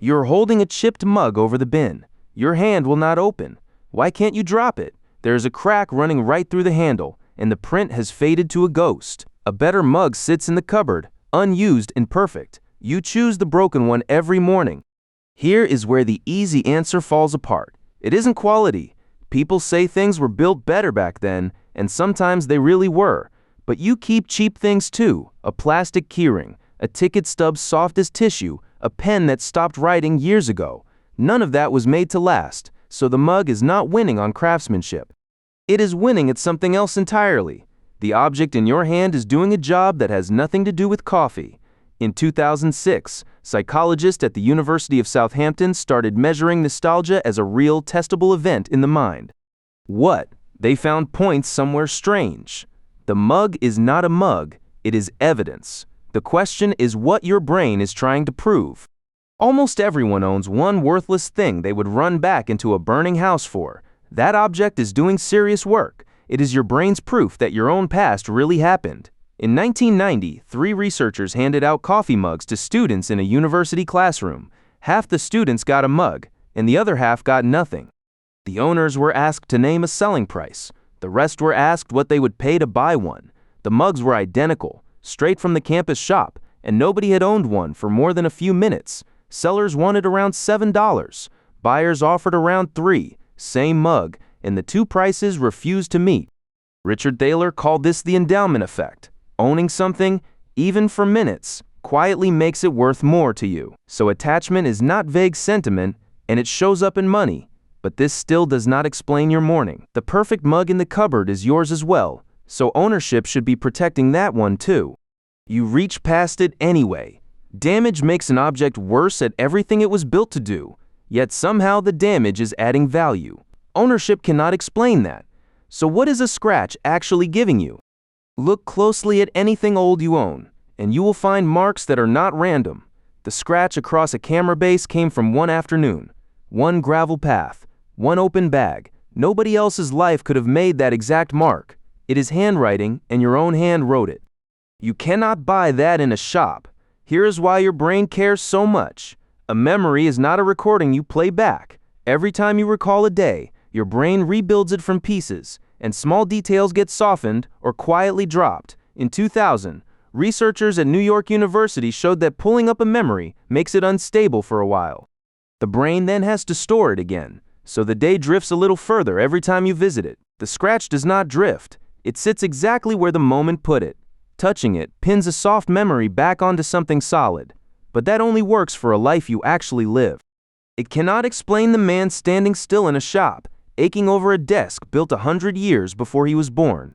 You're holding a chipped mug over the bin. Your hand will not open. Why can't you drop it? There is a crack running right through the handle, and the print has faded to a ghost. A better mug sits in the cupboard, unused and perfect. You choose the broken one every morning. Here is where the easy answer falls apart. It isn't quality. People say things were built better back then, and sometimes they really were. But you keep cheap things too. A plastic keyring, a ticket stub soft as tissue, a pen that stopped writing years ago. None of that was made to last, so the mug is not winning on craftsmanship. It is winning at something else entirely. The object in your hand is doing a job that has nothing to do with coffee. In 2006, psychologists at the University of Southampton started measuring nostalgia as a real testable event in the mind. What? They found points somewhere strange. The mug is not a mug, it is evidence. The question is what your brain is trying to prove. Almost everyone owns one worthless thing they would run back into a burning house for. That object is doing serious work. It is your brain's proof that your own past really happened. In 1990, 3 researchers handed out coffee mugs to students in a university classroom. Half the students got a mug, and the other half got nothing. The owners were asked to name a selling price. The rest were asked what they would pay to buy one. The mugs were identical, straight from the campus shop, and nobody had owned one for more than a few minutes. Sellers wanted around $7. Buyers offered around $3. Same mug, and the two prices refused to meet. Richard Thaler called this the endowment effect. Owning something, even for minutes, quietly makes it worth more to you. So attachment is not vague sentiment, and it shows up in money. But this still does not explain your morning. The perfect mug in the cupboard is yours as well, so ownership should be protecting that one too. You reach past it anyway. Damage makes an object worse at everything it was built to do, yet somehow the damage is adding value. Ownership cannot explain that. So what is a scratch actually giving you? Look closely at anything old you own, and you will find marks that are not random. The scratch across a camera base came from one afternoon, one gravel path, one open bag. Nobody else's life could have made that exact mark. It is handwriting, and your own hand wrote it. You cannot buy that in a shop. Here is why your brain cares so much. A memory is not a recording you play back. Every time you recall a day, your brain rebuilds it from pieces, and small details get softened or quietly dropped. In 2000, researchers at New York University showed that pulling up a memory makes it unstable for a while. The brain then has to store it again, so the day drifts a little further every time you visit it. The scratch does not drift. It sits exactly where the moment put it. Touching it pins a soft memory back onto something solid. But that only works for a life you actually live. It cannot explain the man standing still in a shop, aching over a desk built 100 years before he was born.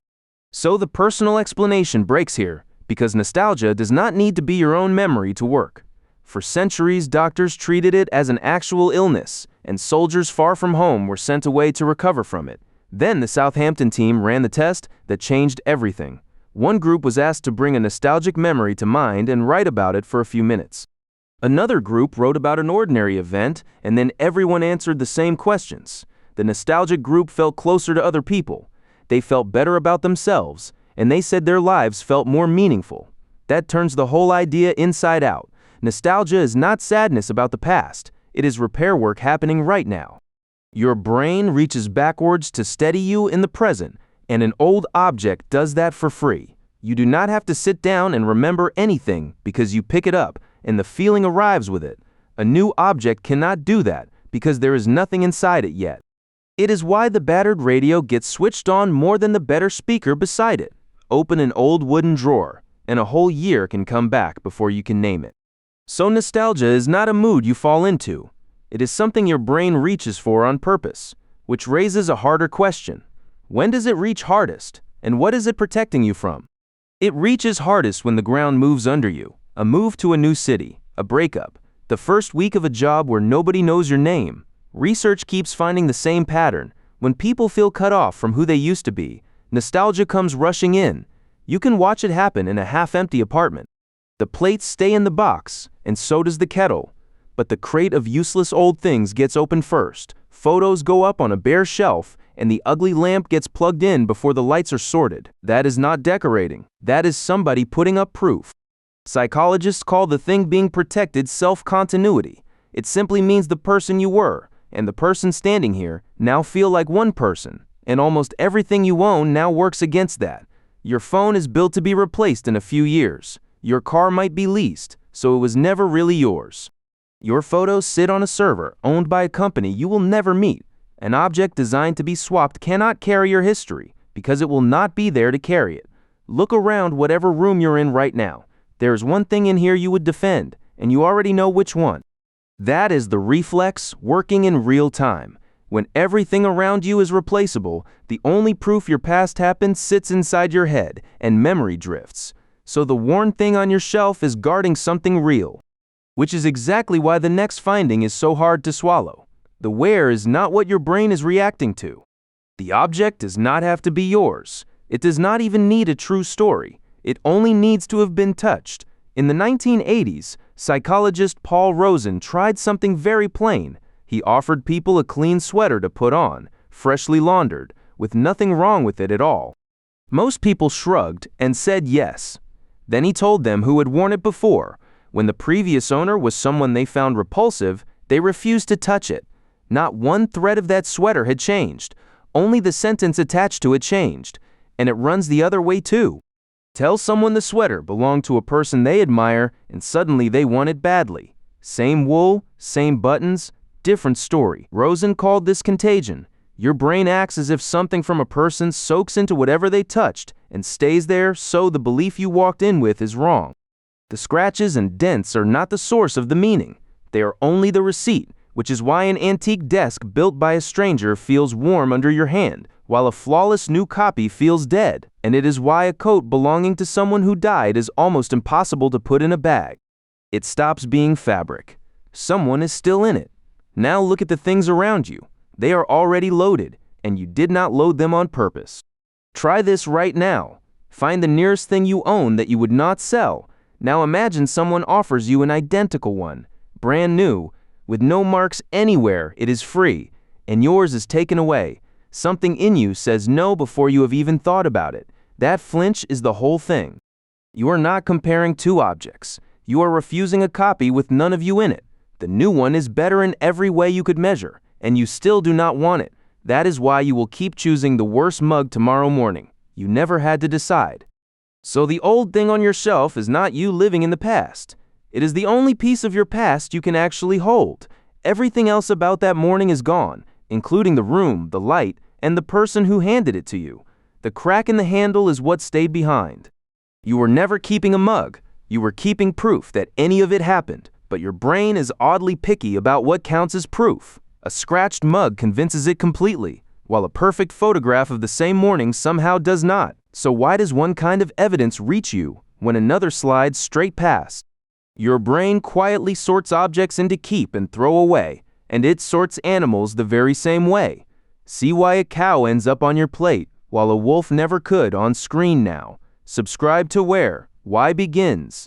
So the personal explanation breaks here, because nostalgia does not need to be your own memory to work. For centuries, doctors treated it as an actual illness, and soldiers far from home were sent away to recover from it. Then the Southampton team ran the test that changed everything. One group was asked to bring a nostalgic memory to mind and write about it for a few minutes. Another group wrote about an ordinary event, and then everyone answered the same questions. The nostalgic group felt closer to other people. They felt better about themselves, and they said their lives felt more meaningful. That turns the whole idea inside out. Nostalgia is not sadness about the past. It is repair work happening right now. Your brain reaches backwards to steady you in the present, and an old object does that for free. You do not have to sit down and remember anything because you pick it up, and the feeling arrives with it. A new object cannot do that because there is nothing inside it yet. It is why the battered radio gets switched on more than the better speaker beside it. Open an old wooden drawer, and a whole year can come back before you can name it. So nostalgia is not a mood you fall into. It is something your brain reaches for on purpose, which raises a harder question. When does it reach hardest, and what is it protecting you from? It reaches hardest when the ground moves under you. A move to a new city, a breakup, the first week of a job where nobody knows your name. Research keeps finding the same pattern. When people feel cut off from who they used to be, nostalgia comes rushing in. You can watch it happen in a half-empty apartment. The plates stay in the box, and so does the kettle. But the crate of useless old things gets opened first. Photos go up on a bare shelf, and the ugly lamp gets plugged in before the lights are sorted. That is not decorating. That is somebody putting up proof. Psychologists call the thing being protected self-continuity. It simply means the person you were and the person standing here now feel like one person, and almost everything you own now works against that. Your phone is built to be replaced in a few years. Your car might be leased, so it was never really yours. Your photos sit on a server owned by a company you will never meet. An object designed to be swapped cannot carry your history because it will not be there to carry it. Look around whatever room you're in right now. There is one thing in here you would defend, and you already know which one. That is the reflex working in real time. When everything around you is replaceable, the only proof your past happened sits inside your head, and memory drifts. So the worn thing on your shelf is guarding something real. Which is exactly why the next finding is so hard to swallow. The where is not what your brain is reacting to. The object does not have to be yours. It does not even need a true story. It only needs to have been touched. In the 1980s, psychologist Paul Rozin tried something very plain. He offered people a clean sweater to put on, freshly laundered, with nothing wrong with it at all. Most people shrugged and said yes. Then he told them who had worn it before. When the previous owner was someone they found repulsive, they refused to touch it. Not one thread of that sweater had changed. Only the sentence attached to it changed. And it runs the other way too. Tell someone the sweater belonged to a person they admire, and suddenly they want it badly. Same wool, same buttons, different story. Rozin called this contagion. Your brain acts as if something from a person soaks into whatever they touched and stays there, so the belief you walked in with is wrong. The scratches and dents are not the source of the meaning. They are only the receipt, which is why an antique desk built by a stranger feels warm under your hand, while a flawless new copy feels dead. And it is why a coat belonging to someone who died is almost impossible to put in a bag. It stops being fabric. Someone is still in it. Now look at the things around you. They are already loaded, and you did not load them on purpose. Try this right now. Find the nearest thing you own that you would not sell. Now imagine someone offers you an identical one, brand new, with no marks anywhere. It is free, and yours is taken away. Something in you says no before you have even thought about it. That flinch is the whole thing. You are not comparing two objects. You are refusing a copy with none of you in it. The new one is better in every way you could measure, and you still do not want it. That is why you will keep choosing the worst mug tomorrow morning. You never had to decide. So the old thing on your shelf is not you living in the past. It is the only piece of your past you can actually hold. Everything else about that morning is gone, including the room, the light, and the person who handed it to you. The crack in the handle is what stayed behind. You were never keeping a mug. You were keeping proof that any of it happened, but your brain is oddly picky about what counts as proof. A scratched mug convinces it completely, while a perfect photograph of the same morning somehow does not. So why does one kind of evidence reach you when another slides straight past? Your brain quietly sorts objects into keep and throw away, and it sorts animals the very same way. See why a cow ends up on your plate, while a wolf never could on screen now. Subscribe to Why Begins.